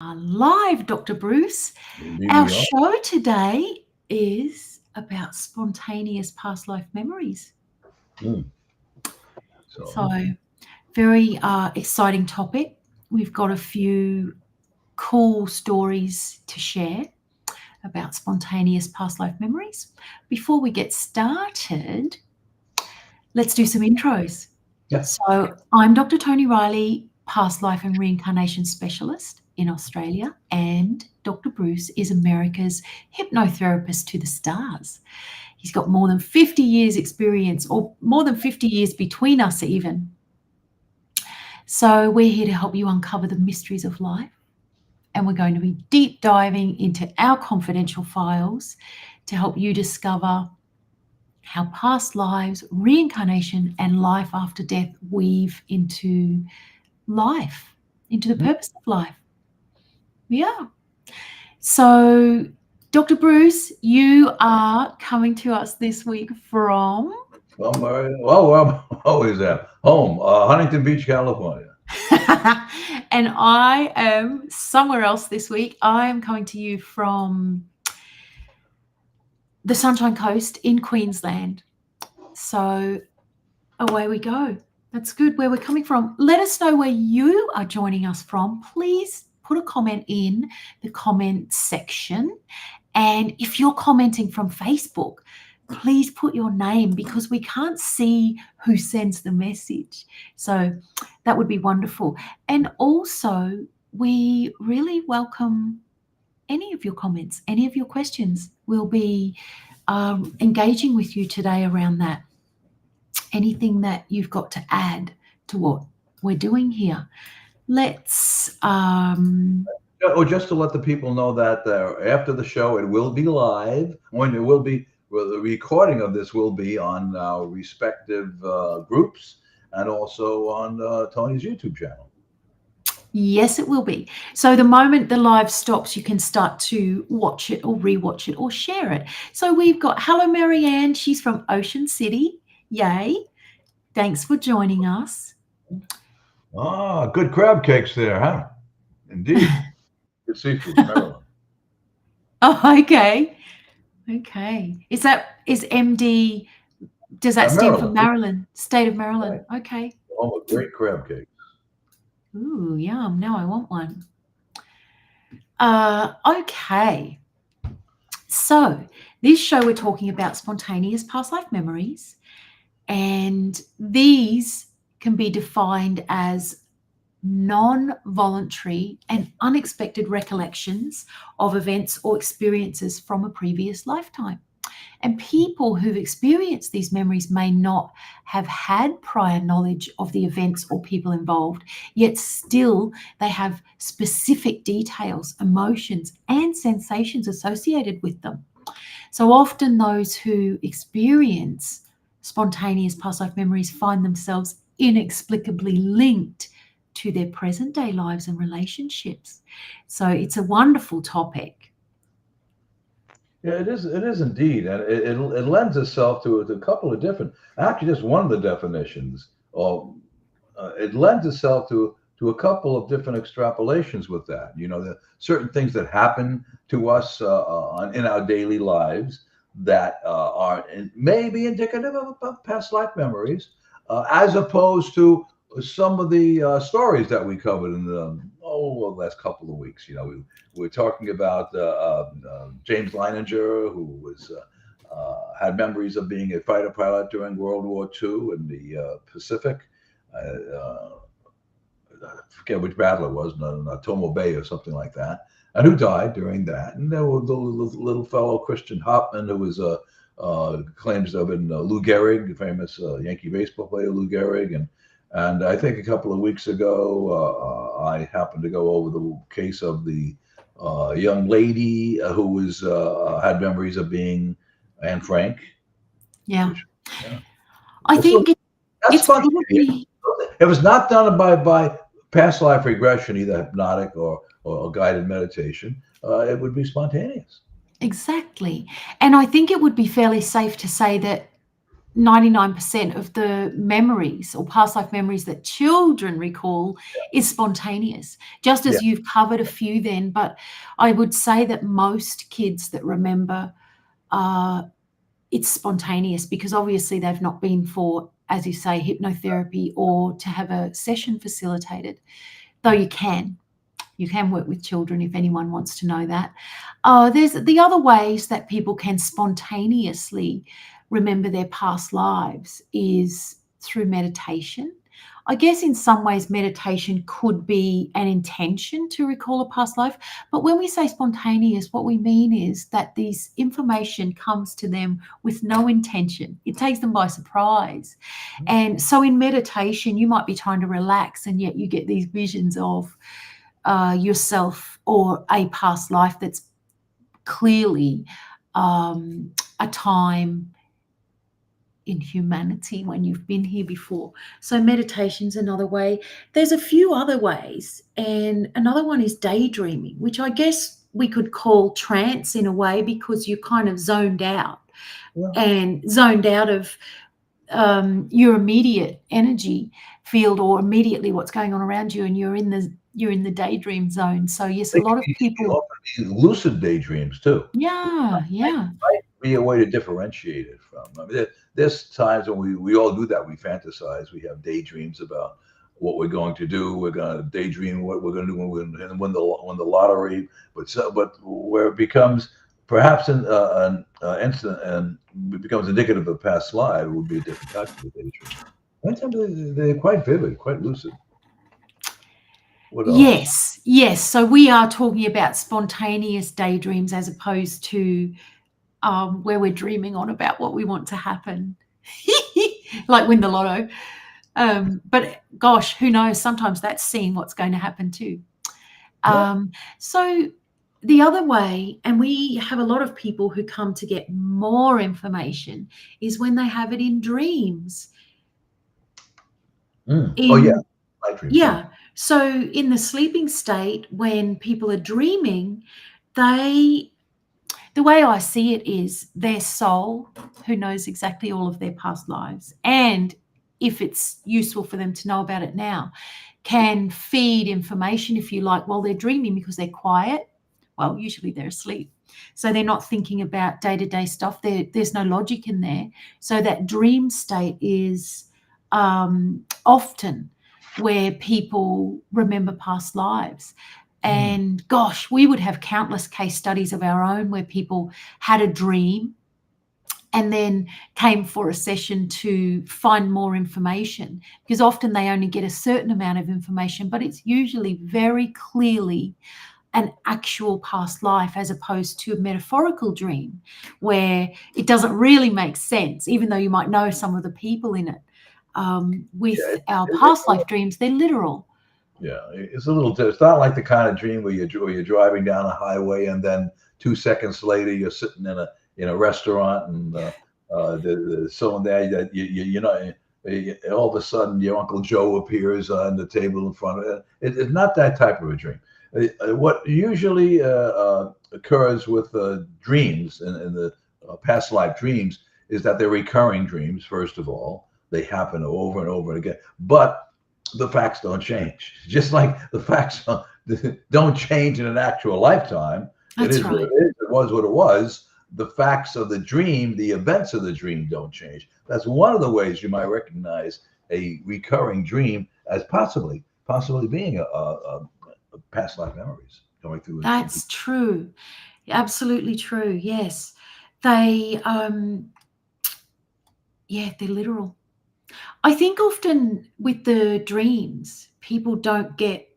Live, Dr. Bruce. Indeed, Our we are. show today is about spontaneous past life memories. Mm. So, So, very exciting topic. We've got a few cool stories to share about spontaneous past life memories. Before we get started, let's do some intros. yeah. So, I'm Dr. Toni Riley, past life and reincarnation specialist in Australia, and Dr. Bruce is America's hypnotherapist to the stars. He's got more than 50 years experience, or more than 50 years between us even. So we're here to help you uncover the mysteries of life, and we're going to be deep diving into our confidential files to help you discover how past lives, reincarnation, and life after death weave into life, into the purpose of life. Yeah. So, Dr. Bruce, you are coming to us this week from I'm always at home, Huntington Beach, California. and I am somewhere else this week. I am coming to you from the Sunshine Coast in Queensland. So away we go. That's good where we're coming from. Let us know where you are joining us from. Please put a comment in the comment section. And if you're commenting from Facebook, please put your name because we can't see who sends the message. So that would be wonderful. And also, we really welcome any of your comments, any of your questions. We'll be engaging with you today around that. Anything that you've got to add to what we're doing here. Let's Or just to let the people know that after the show, it will be live. When it will be, well, the recording of this will be on our respective groups and also on Tony's YouTube channel. Yes, it will be. So the moment the live stops, you can start to watch it or rewatch it or share it. So we've got, hello, Marianne. She's from Ocean City. Yay. Thanks for joining us. Ah, good crab cakes there, huh? Indeed. Good seafood, Maryland. Oh, okay. Okay. Is MD, does that stand for Maryland. Maryland, state of Maryland? Right. Okay. Oh, great crab cake. Ooh, yum. Now I want one. Okay. So this show we're talking about spontaneous past life memories, and these can be defined as non-voluntary and unexpected recollections of events or experiences from a previous lifetime. And people who've experienced these memories may not have had prior knowledge of the events or people involved, yet still they have specific details, emotions, and sensations associated with them. So often those who experience spontaneous past life memories find themselves inexplicably linked to their present day lives and relationships. So it's a wonderful topic. Yeah, it is. It is indeed, and it lends itself to a couple of different. Actually, just one of the definitions, or it lends itself to a couple of different extrapolations with that. You know, the certain things that happen to us in our daily lives that may be indicative of past life memories, as opposed to some of the stories that we covered in the last couple of weeks. You know, we were talking about James Leininger, who was had memories of being a fighter pilot during World War II in the Pacific. I forget which battle it was, Tomo Bay or something like that, and who died during that. And there was the little fellow Christian Hopman, who was claims to have been Lou Gehrig, the famous Yankee baseball player Lou Gehrig, and I think a couple of weeks ago I happened to go over the case of the young lady who was had memories of being Anne Frank. Yeah. Which, yeah. I think That's it's spontaneous. probably, It was not done by past life regression, either hypnotic or guided meditation. It would be spontaneous. exactly. And I think it would be fairly safe to say that 99% of the memories or past life memories that children recall is spontaneous, just Yeah. as you've covered a few then. But I would say that most kids that remember, it's spontaneous, because obviously they've not been for, as you say, hypnotherapy or to have a session facilitated, though you can work with children if anyone wants to know that. There's the other ways that people can spontaneously remember their past lives is through meditation. I guess in some ways meditation could be an intention to recall a past life, but when we say spontaneous, what we mean is that this information comes to them with no intention. It takes them by surprise. And so in meditation, you might be trying to relax, and yet you get these visions of yourself or a past life that's clearly a time in humanity when you've been here before. So meditation's another way. There's a few other ways, and another one is daydreaming, which I guess we could call trance in a way, because you're kind of zoned out Yeah. and zoned out of your immediate energy field, or immediately what's going on around you, and you're in the daydream zone. So yes, a They lot of can people. often be lucid daydreams too. Yeah, yeah. Might be a way to differentiate it from. I mean, there's times when we all do that. We fantasize. We have daydreams about what we're going to do. We're going to daydream what we're going to do when we win the lottery. But where it becomes perhaps an instant and it becomes indicative of a past life, it would be a different type of a daydream. Sometimes they're quite vivid, quite lucid. What else? Yes, yes. So we are talking about spontaneous daydreams as opposed to where we're dreaming on about what we want to happen, like win the lotto. But gosh, who knows? Sometimes that's seeing what's going to happen too. Yeah. So the other way, and we have a lot of people who come to get more information, is when they have it in dreams. Oh yeah, In my dreams. Yeah. Yeah. So in the sleeping state, when people are dreaming, they the way I see it is their soul, who knows exactly all of their past lives, and if it's useful for them to know about it now, can feed information, if you like, while they're dreaming, because they're quiet. Well, usually they're asleep. So they're not thinking about day-to-day stuff. There's no logic in there. So that dream state is often where people remember past lives. And gosh, we would have countless case studies of our own where people had a dream and then came for a session to find more information, because often they only get a certain amount of information, but it's usually very clearly an actual past life, as opposed to a metaphorical dream where it doesn't really make sense, even though you might know some of the people in it. Yeah, With our past life dreams, they're literal. yeah, it's a little. It's not like the kind of dream where you're driving down a highway and then 2 seconds later you're sitting in a restaurant and there's someone there that you know. All of a sudden, your Uncle Joe appears on the table in front of it. It's not that type of a dream. What usually occurs with dreams and the past life dreams is that they're recurring dreams. First of all, they happen over and over again, but the facts don't change. Just like the facts don't change in an actual lifetime. It That's is what right. it is. It was what it was. The facts of the dream, the events of the dream don't change. That's one of the ways you might recognize a recurring dream as possibly being a past life memories going through. That's true. Absolutely true. Yes. They, yeah, they're literal. I think often with the dreams, people don't get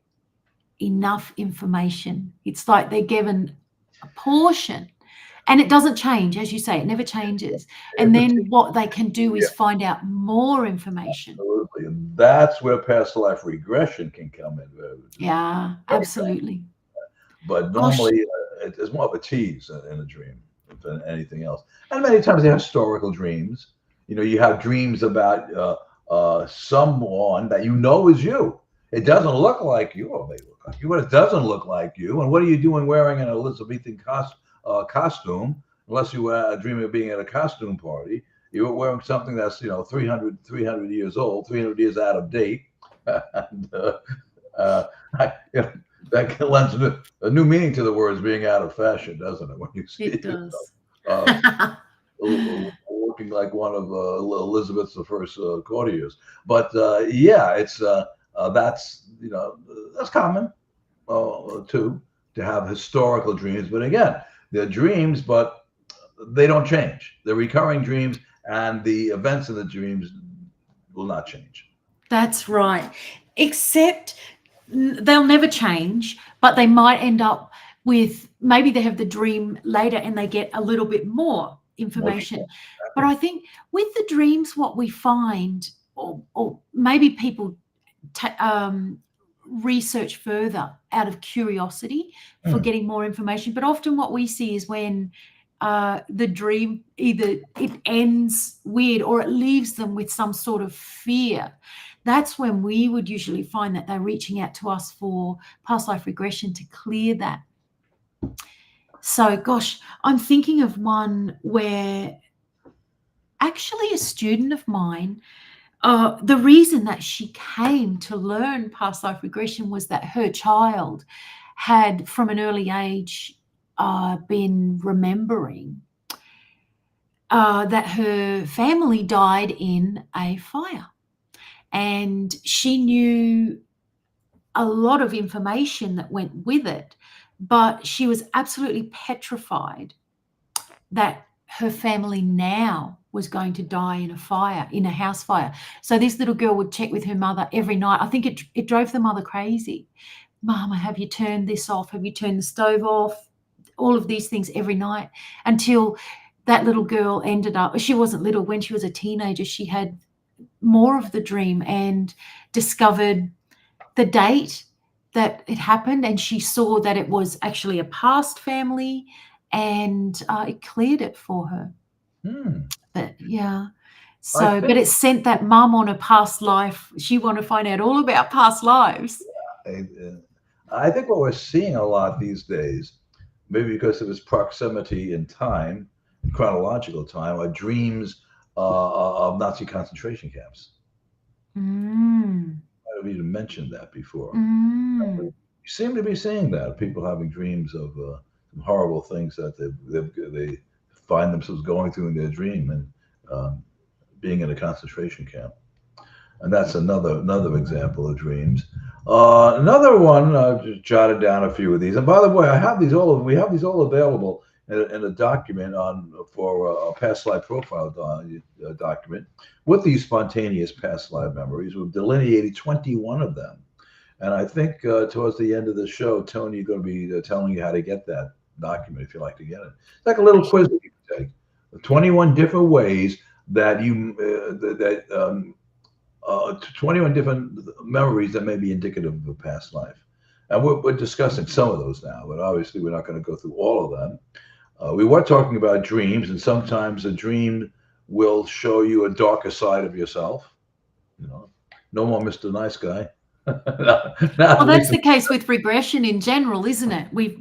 enough information. It's like they're given a portion and it doesn't change. As you say, it never changes. And then what they can do Yeah, is find out more information. absolutely. And that's where past life regression can come in. Yeah, Very absolutely. But Gosh, normally it's more of a tease in a dream than anything else. And many times they're historical dreams. You have dreams about someone that you know is you. It doesn't look like you, or may look like you, but it doesn't look like you. And what are you doing wearing an Elizabethan costume, unless you dream of being at a costume party? You're wearing something that's 300 years old, 300 years out of date, and uh, I, you know, that lends a new meaning to the words being out of fashion, doesn't it? When you see It it, does. uh, looking like one of Elizabeth the First courtiers. But yeah, it's that's common too, to have historical dreams. But again, they're dreams, but they don't change. They're recurring dreams, and the events of the dreams will not change. That's right. Except they'll never change, but they might end up with, maybe they have the dream later and they get a little bit more More information. But I think with the dreams, what we find, or maybe people research further out of curiosity for getting more information. But often what we see is when the dream, either it ends weird or it leaves them with some sort of fear. That's when we would usually find that they're reaching out to us for past life regression to clear that. So, gosh, I'm thinking of one where actually a student of mine, the reason that she came to learn past life regression was that her child had, from an early age, been remembering that her family died in a fire. And she knew a lot of information that went with it, but she was absolutely petrified that her family now was going to die in a fire, in a house fire. So this little girl would check with her mother every night. I think it drove the mother crazy. Mama, have you turned this off? Have you turned the stove off? All of these things every night, until that little girl ended up, she wasn't little, when she was a teenager, she had more of the dream and discovered the date that it happened, and she saw that it was actually a past family, and it cleared it for her. Hmm. But yeah, I so, but think it sent that mum on a past life. She wanted to find out all about past lives. I, I think what we're seeing a lot these days, maybe because of its proximity in time, in chronological time, are dreams of Nazi concentration camps. Mm, I haven't even mentioned that before. mm. You seem to be seeing that, people having dreams of some horrible things that they find themselves going through in their dream, and um, being in a concentration camp. And that's another example of dreams. Another one, I've just jotted down a few of these. And by the way, we have these all available in a document on for a past life profile document with these spontaneous past life memories. We've delineated 21 of them. And I think towards the end of the show, Tony, you're going to be telling you how to get that document if you like to get it. It's like a little quiz that you can take. 21 different ways that 21 different memories that may be indicative of a past life. And we're discussing some of those now, but obviously we're not going to go through all of them. We were talking about dreams, and sometimes a dream will show you a darker side of yourself. You know, no more Mr. Nice Guy. Well, Not that's least, the case with regression in general, isn't it? We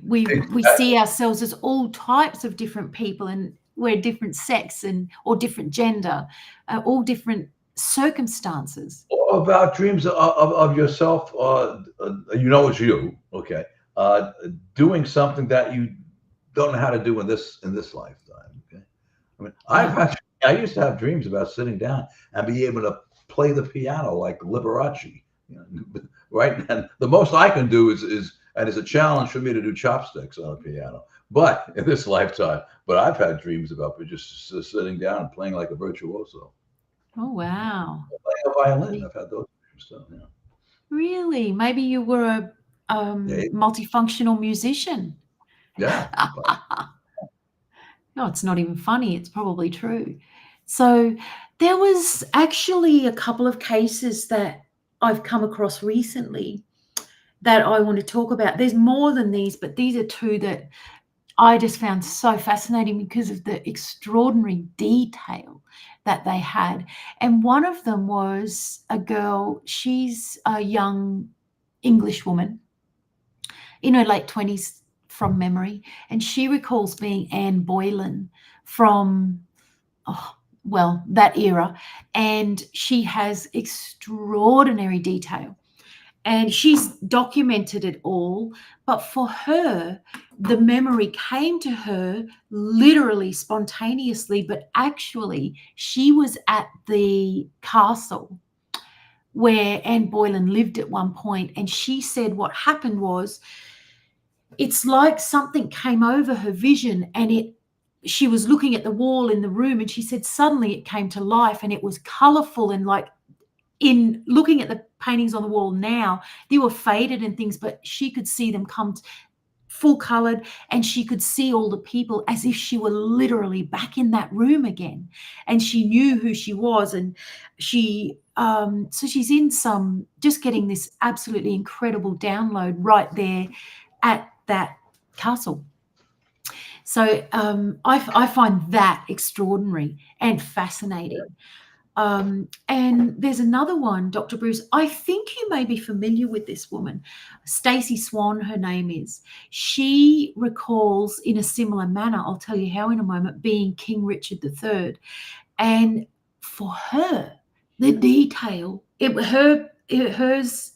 see ourselves as all types of different people, and we're different sex and or different gender, all different circumstances. about dreams of yourself. It's you. Okay, uh, doing something that you don't know how to do in this lifetime. Okay, I mean, Yeah. I used to have dreams about sitting down and be able to play the piano like Liberace, you know, right? And the most I can do is and it's a challenge for me to do chopsticks on a piano. But in this lifetime, but I've had dreams about just sitting down and playing like a virtuoso, Oh, wow. playing a violin. I've had those dreams too. Yeah. Really? Maybe you were a Yeah, multifunctional musician. yeah. No, it's not even funny. It's probably true. So there was actually a couple of cases that I've come across recently that I want to talk about. There's more than these, but these are two that I just found so fascinating because of the extraordinary detail that they had. And one of them was a girl, she's a young English woman in her late 20s from memory, and she recalls being Anne Boylan from well, that era, and she has extraordinary detail. And she's documented it all. But for her, the memory came to her literally spontaneously, but actually, she was at the castle where Anne Boylan lived at one point, and she said what happened was it's like something came over her vision, and she was looking at the wall in the room, and she said suddenly it came to life, and it was colorful, and like, in looking at the paintings on the wall now, they were faded and things, but she could see them come full colored, and she could see all the people as if she were literally back in that room again, and she knew who she was. And so she's in some, just getting this absolutely incredible download right there at that castle. So I find that extraordinary and fascinating. And there's another one, Dr. Bruce. I think you may be familiar with this woman, Stacey Swan, her name is. She recalls in a similar manner, I'll tell you how in a moment, being King Richard III. And for her, the detail, hers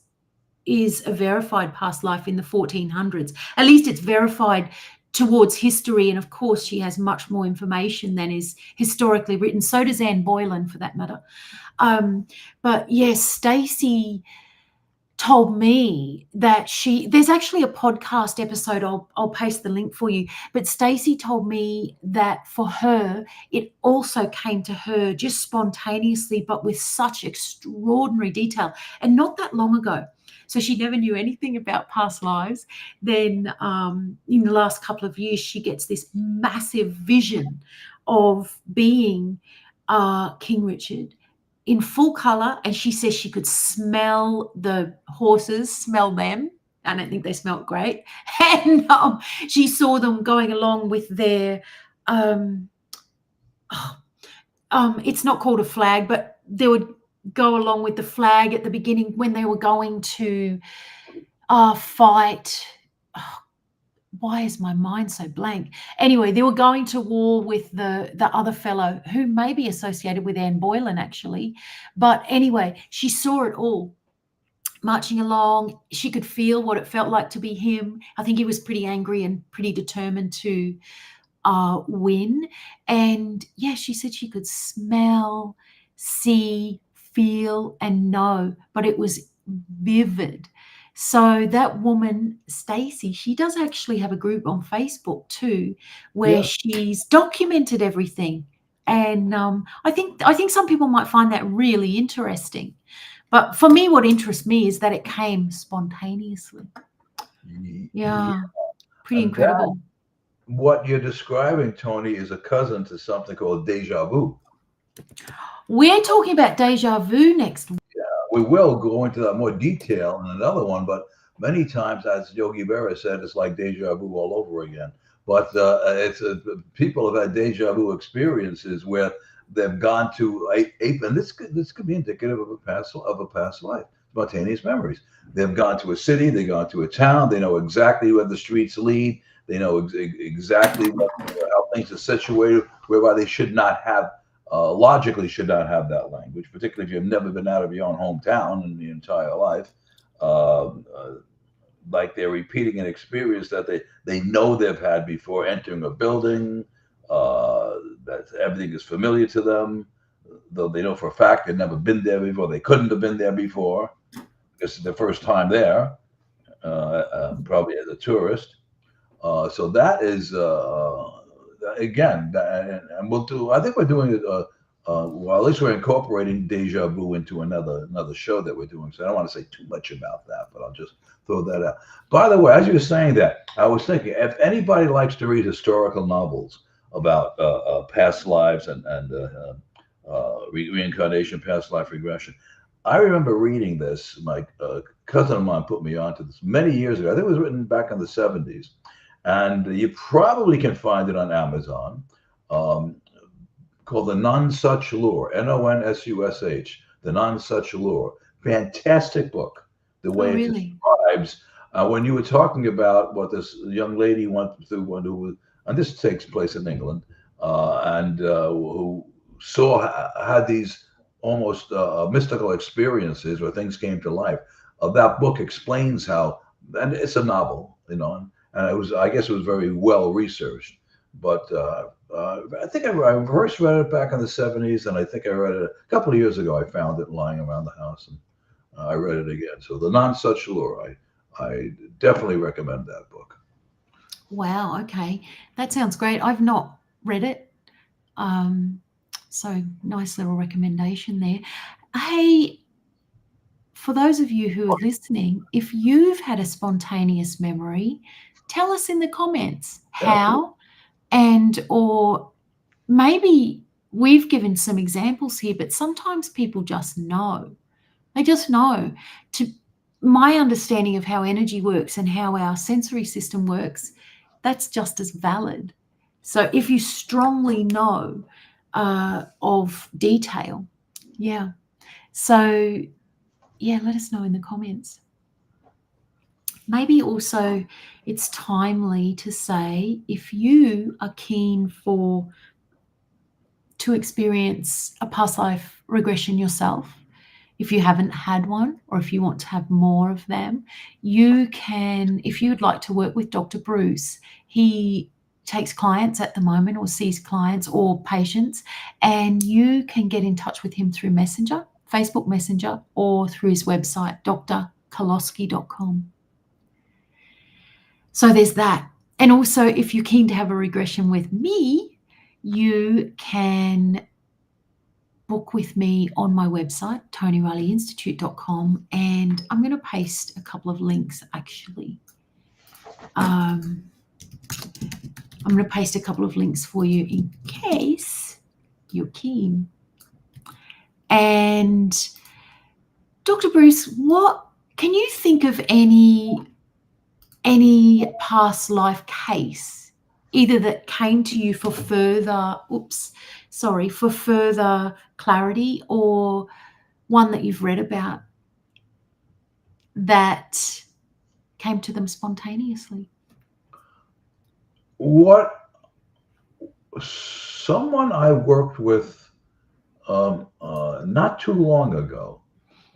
is a verified past life in the 1400s. At least it's verified towards history, and of course she has much more information than is historically written. So does Anne Boylan, for that matter. But yes, Stacey told me that there's actually a podcast episode, I'll paste the link for you, but Stacey told me that for her it also came to her just spontaneously, but with such extraordinary detail, and not that long ago. So she never knew anything about past lives. Then in the last couple of years, she gets this massive vision of being King Richard in full color. And she says she could smell the horses, smell them. I don't think they smelled great. And she saw them going along with their, it's not called a flag, but they would go along with the flag at the beginning when they were going to fight. Oh, why is my mind so blank? Anyway, they were going to war with the other fellow who may be associated with Anne Boylan, actually. But anyway, she saw it all marching along. She could feel what it felt like to be him. I think he was pretty angry and pretty determined to win. And yeah, she said she could smell, see, feel, and know, but it was vivid. So that woman, Stacey, she does actually have a group on Facebook too, where she's documented everything. And I think some people might find that really interesting. But for me, what interests me is that it came spontaneously. Yeah, pretty And incredible. what you're describing, Toni, is a cousin to something called deja vu. We're talking about deja vu next. We will go into that more detail in another one, but many times, as Yogi Berra said, it's like deja vu all over again. But it's people have had deja vu experiences where they've gone to and this could be indicative of a past life, spontaneous memories. They've gone to a city, they've gone to a town, they know exactly where the streets lead, they know exactly how things are situated, whereby they should not have. Logically should not have that language, particularly if you've never been out of your own hometown in the entire life. Like they're repeating an experience that they know they've had before, entering a building, that everything is familiar to them, though they know for a fact they've never been there before. They couldn't have been there before. This is their first time there, probably as a tourist. So that is again, and we'll do. I think we're doing it. Well, at least we're incorporating deja vu into another show that we're doing. So I don't want to say too much about that, but I'll just throw that out. By the way, as you were saying that, I was thinking if anybody likes to read historical novels about past lives and reincarnation, past life regression. I remember reading this. My cousin of mine put me onto this many years ago. I think it was written back in the 70s. And you probably can find it on Amazon, called The Non-Such Lure, Nonsush, The Non-Such Lure. Fantastic book. The way it describes, when you were talking about what this young lady went through, and this takes place in England, and who had these almost mystical experiences where things came to life. That book explains how, and it's a novel, and I guess it was very well researched. But I think I first read it back in the '70s, and I think I read it a couple of years ago. I found it lying around the house, and I read it again. So the non-such lure, I definitely recommend that book. Wow, okay. That sounds great. I've not read it. So nice little recommendation there. Hey, for those of you who are listening, if you've had a spontaneous memory, tell us in the comments Yeah, how, and or maybe we've given some examples here, but sometimes people just know. They just know. To my understanding of how energy works and how our sensory system works, that's just as valid. So if you strongly know of detail, yeah. So yeah, let us know in the comments. Maybe also it's timely to say, if you are keen to experience a past life regression yourself, if you haven't had one, or if you want to have more of them, you can, if you'd like to work with Dr. Bruce, he takes clients at the moment, or sees clients or patients, and you can get in touch with him through Messenger, Facebook Messenger, or through his website, drkolosky.com. So there's that. And also, if you're keen to have a regression with me, you can book with me on my website, tonirileyinstitute.com, and I'm going to paste a couple of links actually. I'm going to paste a couple of links for you in case you're keen. And Dr. Bruce, what can you think of any past life case, either that came to you for further clarity, or one that you've read about that came to them spontaneously? Someone I worked with not too long ago,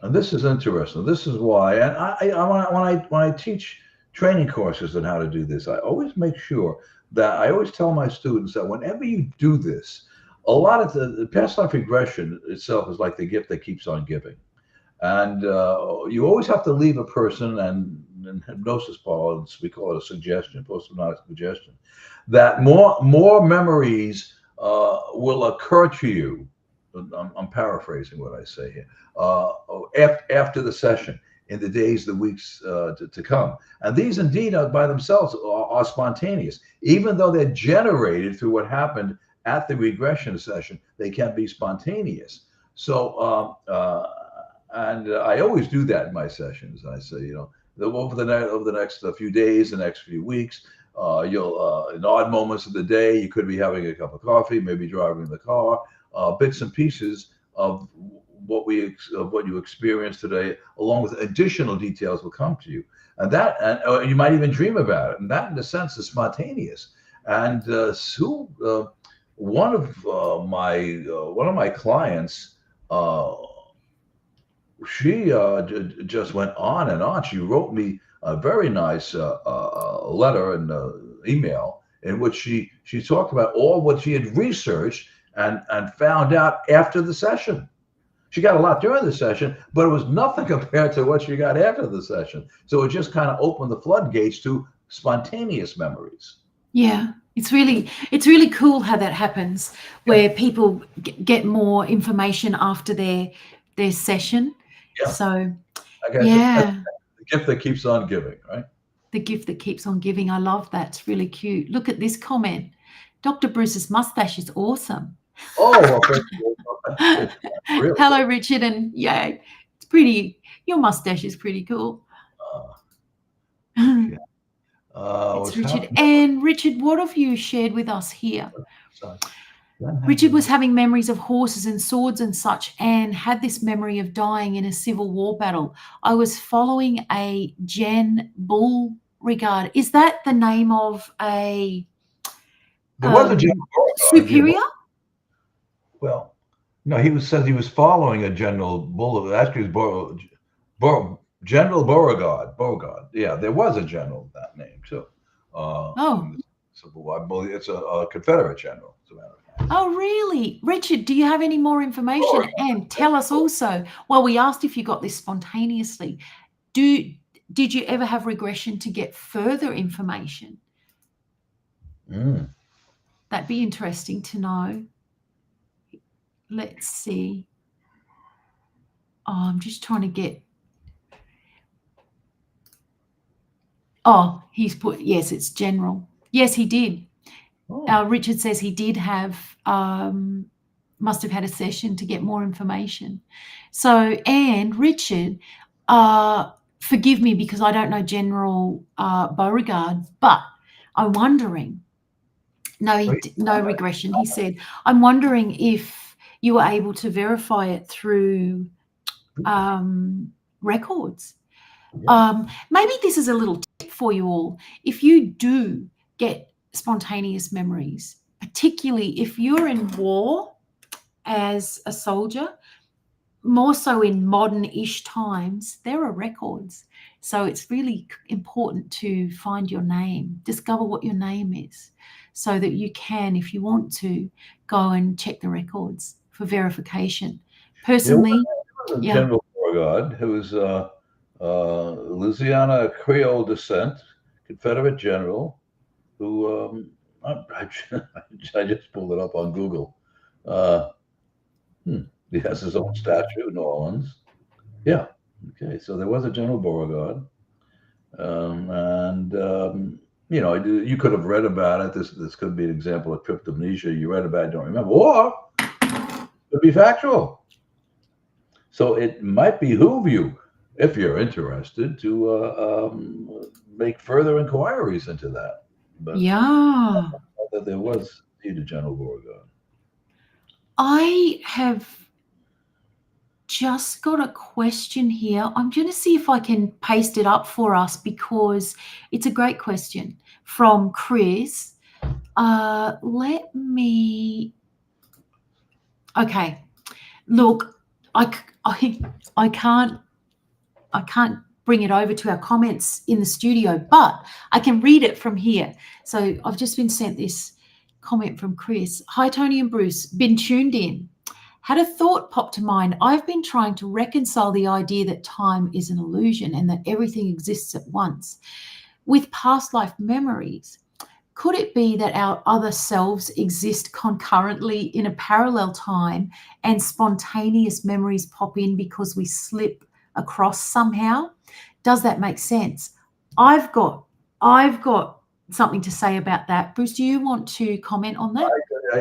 and this is interesting. This is why, and when I teach training courses on how to do this, I always make sure that I always tell my students that whenever you do this, a lot of the past life regression itself is like the gift that keeps on giving. And you always have to leave a person, and in hypnosis parlance, we call it a suggestion, post-hypnotic suggestion, that more memories will occur to you. I'm paraphrasing what I say here. After the session, in the days, the weeks to come, and these indeed by themselves are spontaneous, even though they're generated through what happened at the regression session. They can be spontaneous. So. And I always do that in my sessions. I say, over the next few days, the next few weeks, you'll in odd moments of the day, you could be having a cup of coffee, maybe driving the car. Bits and pieces of what you experienced today, along with additional details, will come to you, and you might even dream about it. And that, in a sense, is spontaneous. And one of my clients. She just went on and on. She wrote me a very nice letter and email in which she talked about all what she had researched and found out after the session. She got a lot during the session, but it was nothing compared to what she got after the session. So it just kind of opened the floodgates to spontaneous memories. Yeah, it's really cool how that happens, where people get more information after their session. Yeah. So the gift that keeps on giving, right? The gift that keeps on giving. I love that. It's really cute. Look at this comment. Dr. Bruce's mustache is awesome. Oh, well, really? Hello, Richard. And yeah, it's pretty. Your mustache is pretty cool. It's Richard. And Richard, what have you shared with us here? Richard was having memories of horses and swords and such, and had this memory of dying in a Civil War battle. I was following a Jen Bull regard. Is that the name of a there was a Jen superior? Well, No, said he was following a General Bull. Actually, it was General Beauregard. Beauregard. Yeah, there was a general with that name too. In Oh, the Civil War. I believe it's a Confederate general, as a matter of fact. oh, really? Richard, do you have any more information? Beauregard. And tell us also, well, we asked if you got this spontaneously. Did you ever have regression to get further information? Mm. That'd be interesting to know. Let's see. Oh, I'm just trying to get. Oh, he's put, yes, it's general. Yes, he did. Oh. Richard says he did have, must have had a session to get more information. So, and Richard, forgive me because I don't know General Beauregard, but I'm wondering, no regression. He said, I'm wondering if you were able to verify it through records. Maybe this is a little tip for you all. If you do get spontaneous memories, particularly if you're in war as a soldier, more so in modern-ish times, there are records. So it's really important to find your name, discover what your name is, so that you can, if you want to, go and check the records for verification. Personally, yeah. General Beauregard, who was Louisiana Creole descent, Confederate general, who I just pulled it up on Google. He has his own statue in New Orleans. Yeah. Okay. So there was a General Beauregard, you could have read about it. This could be an example of cryptomnesia. You read about it, don't remember, or it could be factual. So it might behoove you, if you're interested, to make further inquiries into that. But Yeah. that there was indeed a General Beauregard. I have just got a question here. I'm going to see if I can paste it up for us because it's a great question from Chris. Let me. Okay. Look, I can't bring it over to our comments in the studio, but I can read it from here. So I've just been sent this comment from Chris. Hi, Toni and Bruce. Been tuned in. Had a thought pop to mind. I've been trying to reconcile the idea that time is an illusion and that everything exists at once with past life memories. Could it be that our other selves exist concurrently in a parallel time and spontaneous memories pop in because we slip across somehow? Does that make sense? I've got something to say about that. Bruce, do you want to comment on that?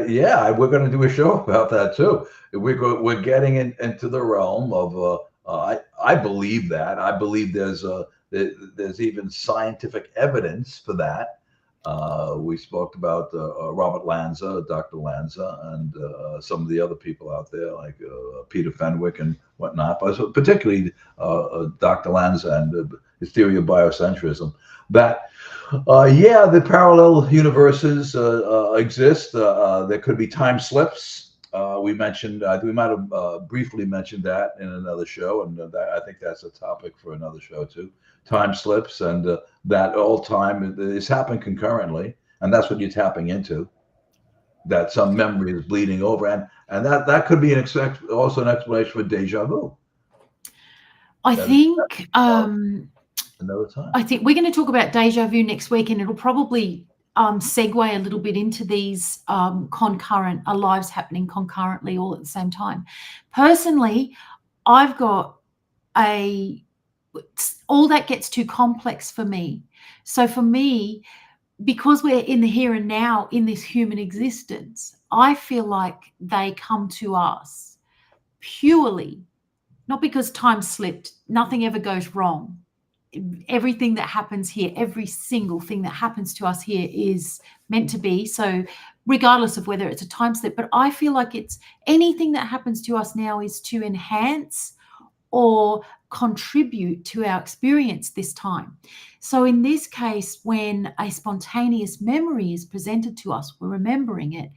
Yeah, we're going to do a show about that too. We're getting into the realm of. I believe that. I believe there's even scientific evidence for that. We spoke about Robert Lanza, Dr. Lanza, and some of the other people out there like Peter Fenwick and whatnot, but particularly Dr. Lanza and his theory of biocentrism. That the parallel universes exist. There could be time slips. We mentioned, we might have briefly mentioned that in another show, and I think that's a topic for another show too. Time slips, and that all time is happening concurrently, and that's what you're tapping into. That some memory is bleeding over, and that could be also an explanation for deja vu. I think another time. I think we're going to talk about deja vu next week, and it'll probably segue a little bit into these concurrent, our lives happening concurrently all at the same time. Personally, I've got all that gets too complex for me. So for me, because we're in the here and now in this human existence, I feel like they come to us purely, not because time slipped, nothing ever goes wrong. Everything that happens here, every single thing that happens to us here is meant to be. So regardless of whether it's a time slip, but I feel like it's anything that happens to us now is to enhance or contribute to our experience this time. So in this case, when a spontaneous memory is presented to us, we're remembering it,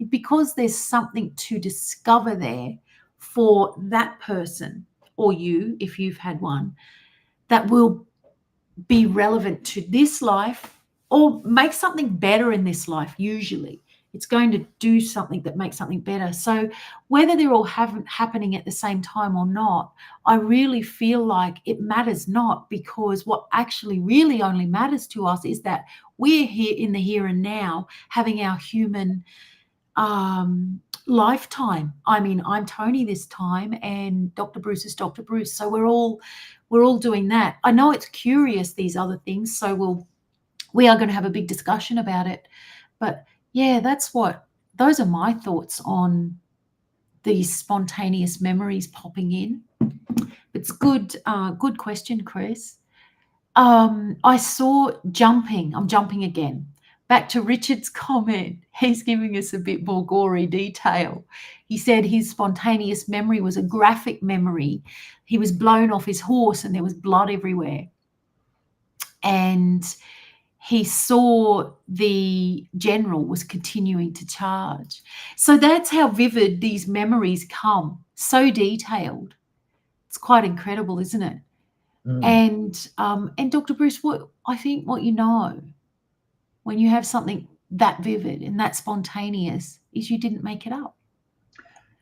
because there's something to discover there for that person or you, if you've had one, that will be relevant to this life or make something better in this life. Usually it's going to do something that makes something better. So whether they're all happening at the same time or not, I really feel like it matters not, because what actually really only matters to us is that we're here in the here and now, having our human lifetime. I mean, I'm Toni this time, and Dr. Bruce is Dr. Bruce. So we're all doing that. I know it's curious, these other things, so we are going to have a big discussion about it. But yeah, those are my thoughts on these spontaneous memories popping in. It's good question, Chris. I saw jumping. I'm jumping again. Back to Richard's comment. He's giving us a bit more gory detail. He said his spontaneous memory was a graphic memory. He was blown off his horse and there was blood everywhere. And he saw the general was continuing to charge. So that's how vivid these memories come, so detailed. It's quite incredible, isn't it? And Dr. Bruce, what you know when you have something that vivid and that spontaneous is you didn't make it up.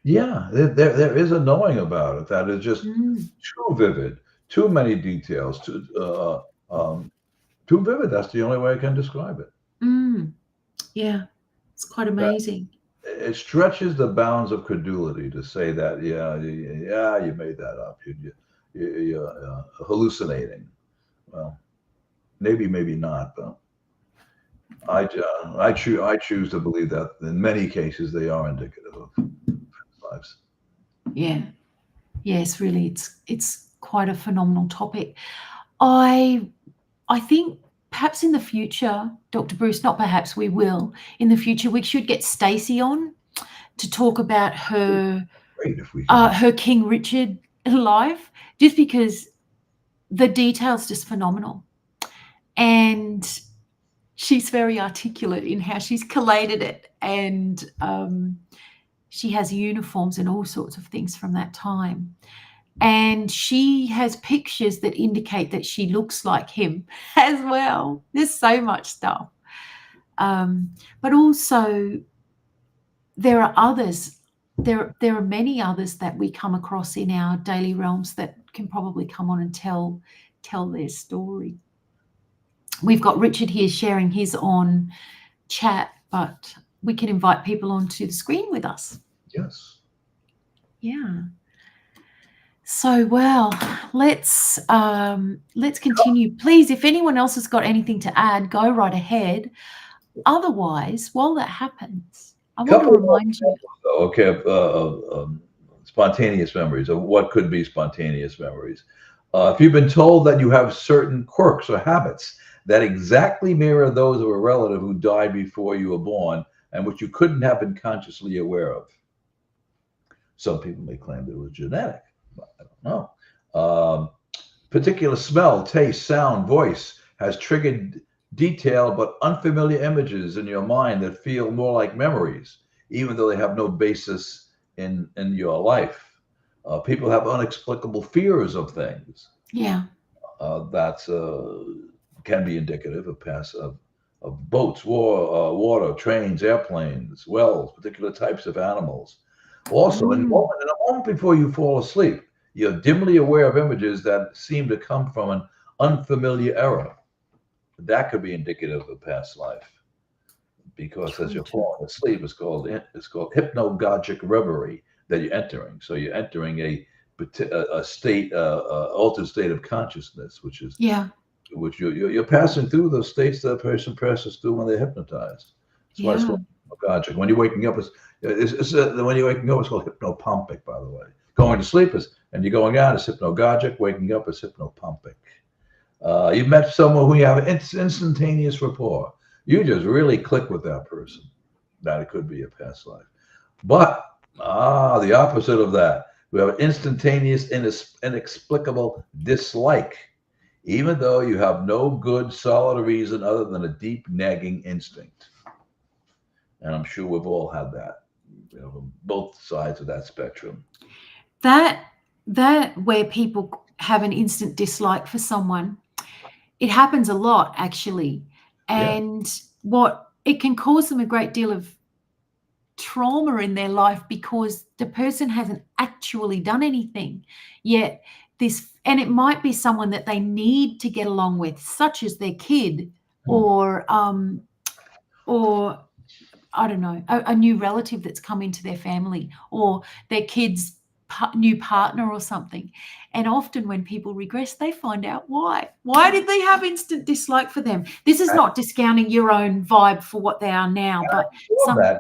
Yeah, there is a knowing about it that is just too vivid, too many details, too vivid. That's the only way I can describe it. Yeah, it's quite amazing. It stretches the bounds of credulity to say that, you made that up. You're hallucinating. Well, maybe not, but I choose to believe that in many cases they are indicative of lives. Yeah. Yes, really, it's quite a phenomenal topic. I think perhaps in the future, Dr. Bruce, not perhaps, we will, in the future, we should get Stacey on to talk about her Great if we can. her King Richard life, just because the detail's just phenomenal. And she's very articulate in how she's collated it, and she has uniforms and all sorts of things from that time. And she has pictures that indicate that she looks like him as well. There's so much stuff. But also there are others. There are many others that we come across in our daily realms that can probably come on and tell their story. We've got Richard here sharing his on chat, but we can invite people onto the screen with us. Yes. Yeah. So, well, let's continue. Please, if anyone else has got anything to add, go right ahead. Otherwise, while that happens, I want to remind you. Okay, spontaneous memories, of what could be spontaneous memories. If you've been told that you have certain quirks or habits that exactly mirror those of a relative who died before you were born and which you couldn't have been consciously aware of. Some people may claim that it was genetic. I don't know. Particular smell, taste, sound, voice has triggered detailed but unfamiliar images in your mind that feel more like memories, even though they have no basis in your life. People have inexplicable fears of things. Yeah. That can be indicative of of boats, water, trains, airplanes, wells, particular types of animals. Also, in a moment before you fall asleep, you're dimly aware of images that seem to come from an unfamiliar era. That could be indicative of a past life, because as you're falling asleep, it's called hypnagogic reverie that you're entering. So you're entering a state, altered state of consciousness, which which you're passing through those states that a person passes through when they're hypnotized. That's why it's called hypnagogic. When you're waking up, when you're waking up, it's called hypnopompic, by the way. Going to sleep and you're going out is hypnagogic. Waking up is hypnopompic. You've met someone who you have an instantaneous rapport. You just really click with that person. That it could be a past life. But the opposite of that. We have an instantaneous, inexplicable dislike, even though you have no good, solid reason other than a deep nagging instinct. And I'm sure we've all had that, both sides of that spectrum. That where people have an instant dislike for someone, it happens a lot actually, Yeah. and what it can cause them a great deal of trauma in their life because the person hasn't actually done anything yet. And it might be someone that they need to get along with, such as their kid, Hmm. or I don't know, a new relative that's come into their family, or their kid's new partner or something. And often when people regress, they find out why. Why did they have instant dislike for them? This is not discounting your own vibe for what they are now, but Love some, that.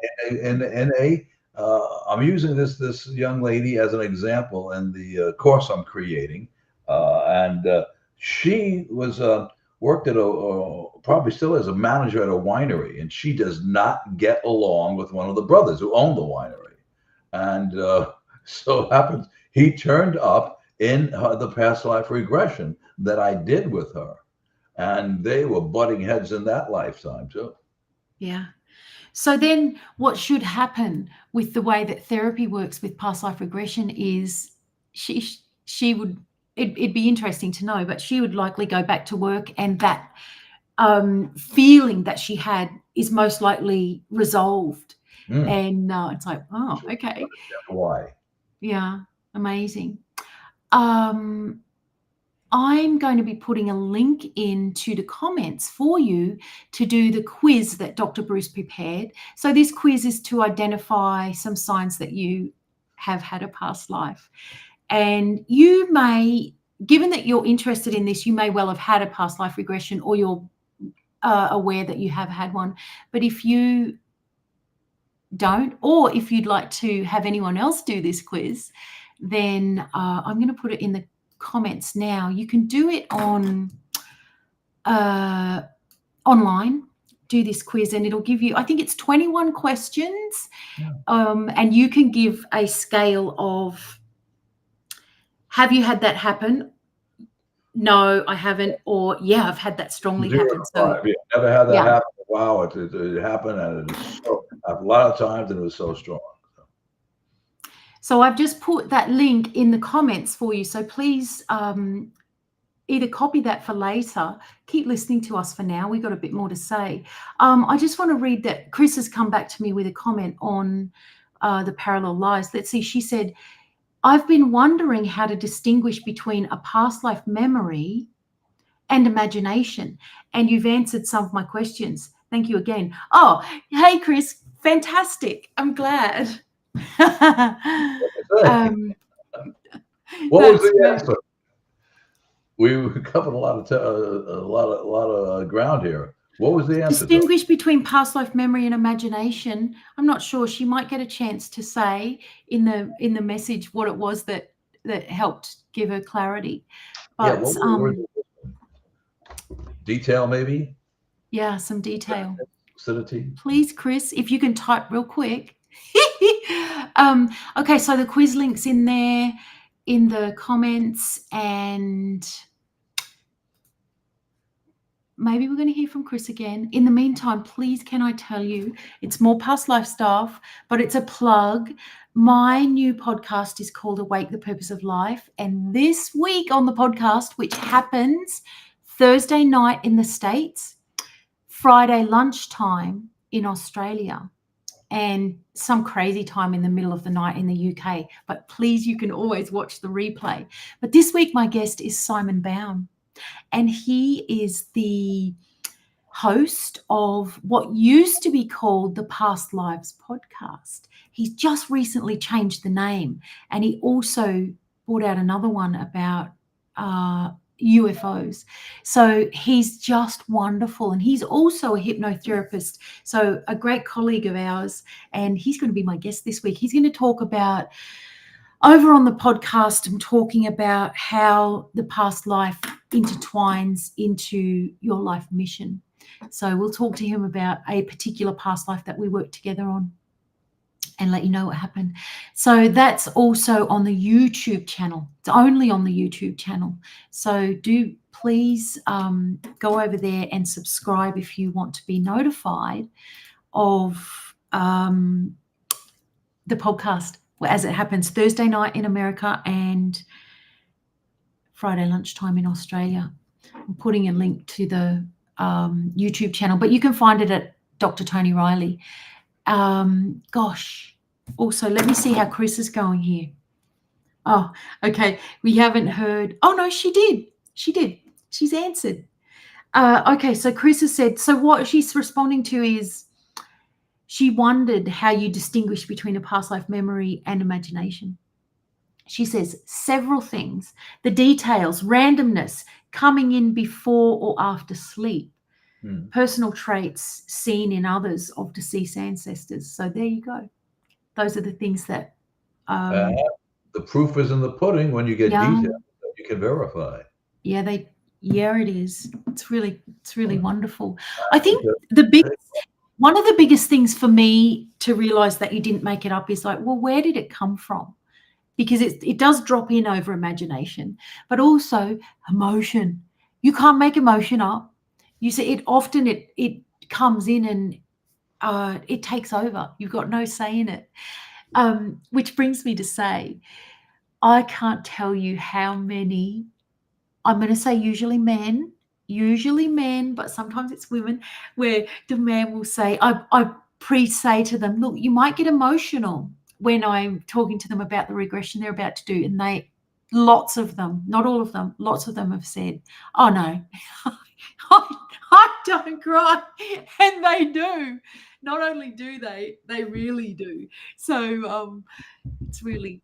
I'm using this young lady as an example in the course I'm creating, and she was worked at probably still is a manager at a winery, and she does not get along with one of the brothers who own the winery, and so happens he turned up in the past life regression that I did with her, and they were butting heads in that lifetime too. yeah. So then what should happen with the way that therapy works with past life regression is she she would it'd be interesting to know, but she would likely go back to work, and that feeling that she had is most likely resolved. Mm. And it's like, oh, okay. Why? Yeah, amazing. Um, I'm going to be putting a link into the comments for you to do the quiz that Dr. Bruce prepared. So this quiz is to identify some signs that you have had a past life. And you may, given that you're interested in this, you may well have had a past life regression, or you're aware that you have had one. But if you don't, or if you'd like to have anyone else do this quiz, then I'm going to put it in the comments now. You can do it on online, do this quiz, and it'll give you, I think it's 21 questions, and you can give a scale of, have you had that happen? No, I haven't. Or, yeah, I've had that strongly 0 happen. to So 5. Yeah, never had that yeah. happen. Wow, it happened, and it is so a lot of times, and it was so strong. So I've just put that link in the comments for you. So please either copy that for later. Keep listening to us for now. We've got a bit more to say. I just want to read that Chris has come back to me with a comment on the parallel lives. Let's see. She said, I've been wondering how to distinguish between a past life memory and imagination. And you've answered some of my questions. Thank you again. Oh, hey, Chris. Fantastic. I'm glad. Say, um, what was that's the great. answer? We covered a lot of ground here. What was the answer, Tony? Distinguish between past life memory and imagination. I'm not sure. She might get a chance to say in the message what it was that helped give her clarity. Yeah, But detail maybe? yeah, some detail. Acidity? Please, Chris, if you can type real quick. Okay, so the quiz link's in there in the comments, and maybe we're going to hear from Chris again. In the meantime, please, can I tell you, it's more past life stuff, but it's a plug. My new podcast is called Awake the Purpose of Life. And this week on the podcast, which happens Thursday night in the States, Friday lunchtime in Australia, and some crazy time in the middle of the night in the UK. But please, you can always watch the replay. But this week, my guest is Simon Baum. And he is the host of what used to be called the Past Lives podcast. He's just recently changed the name, and he also brought out another one about UFOs. So he's just wonderful. And he's also a hypnotherapist, so a great colleague of ours. And he's going to be my guest this week. He's going to talk about, over on the podcast, I'm talking about how the past life intertwines into your life mission. So we'll talk to him about a particular past life that we worked together on and let you know what happened. So that's also on the YouTube channel. It's only on the YouTube channel. So do please go over there and subscribe if you want to be notified of the podcast as it happens Thursday night in America and Friday lunchtime in Australia. I'm putting a link to the YouTube channel, but you can find it at Dr. Toni Riley. Gosh, also, let me see how Chris is going here. Oh, okay. We haven't heard. Oh, no, she did. She did. She's answered. Okay, so Chris has said, so what she's responding to is she wondered how you distinguish between a past life memory and imagination. She says several things, the details, randomness, coming in before or after sleep, personal traits seen in others of deceased ancestors. So there you go. Those are the things that... the proof is in the pudding when you get details that you can verify. Yeah, it is. It's really wonderful. I think one of the biggest things for me to realize that you didn't make it up is like, well, where did it come from? Because it does drop in over imagination, but also emotion. You can't make emotion up. You see, it often comes in and it takes over. You've got no say in it. Which brings me to say, I can't tell you how many, I'm going to say usually men, but sometimes it's women, where the man will say, I pre-say to them, look, you might get emotional when I'm talking to them about the regression they're about to do. And lots of them, not all of them, lots of them have said, oh no, I don't cry. And they do. Not only do they really do. So it's really,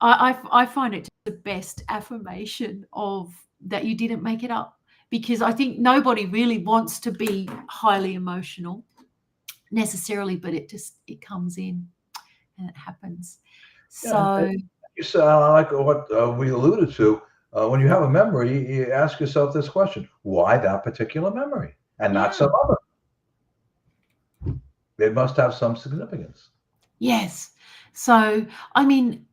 I find it the best affirmation of that you didn't make it up, because I think nobody really wants to be highly emotional necessarily, but it comes in and it happens. So like what we alluded to, when you have a memory, you ask yourself this question: why that particular memory and not some other? It must have some significance. Yes. So, I mean,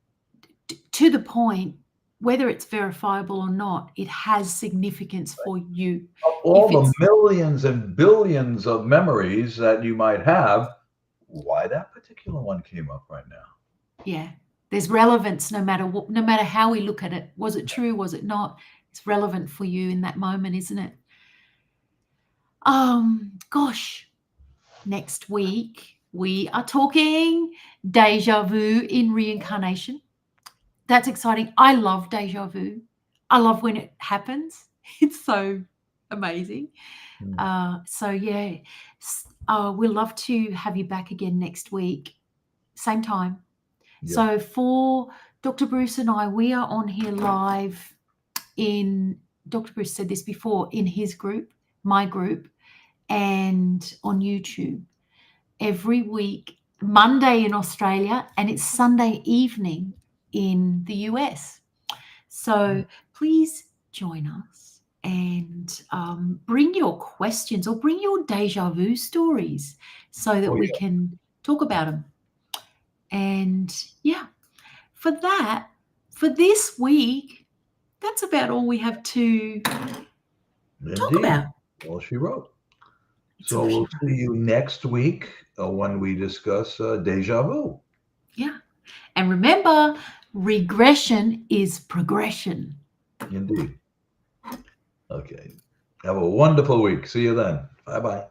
to the point, whether it's verifiable or not, it has significance for you. All the millions and billions of memories that you might have, why that particular one came up right now? Yeah. There's relevance no matter how we look at it. Was it true? Was it not? It's relevant for you in that moment, isn't it? Gosh, next week we are talking deja vu in reincarnation. That's exciting. I love deja vu. I love when it happens. It's so amazing. So yeah, we'll love to have you back again next week, same time. Yeah. So for Dr. Bruce and I, we are on here live in, Dr. Bruce said this before, in his group, my group, and on YouTube every week, Monday in Australia, and it's Sunday evening in the US. So please join us and bring your questions or bring your deja vu stories so that we can talk about them. And yeah, for this week, that's about all we have to talk about. All she wrote. So we'll see you next week when we discuss deja vu. Yeah. And remember, regression is progression. Indeed. Okay. Have a wonderful week. See you then. Bye-bye.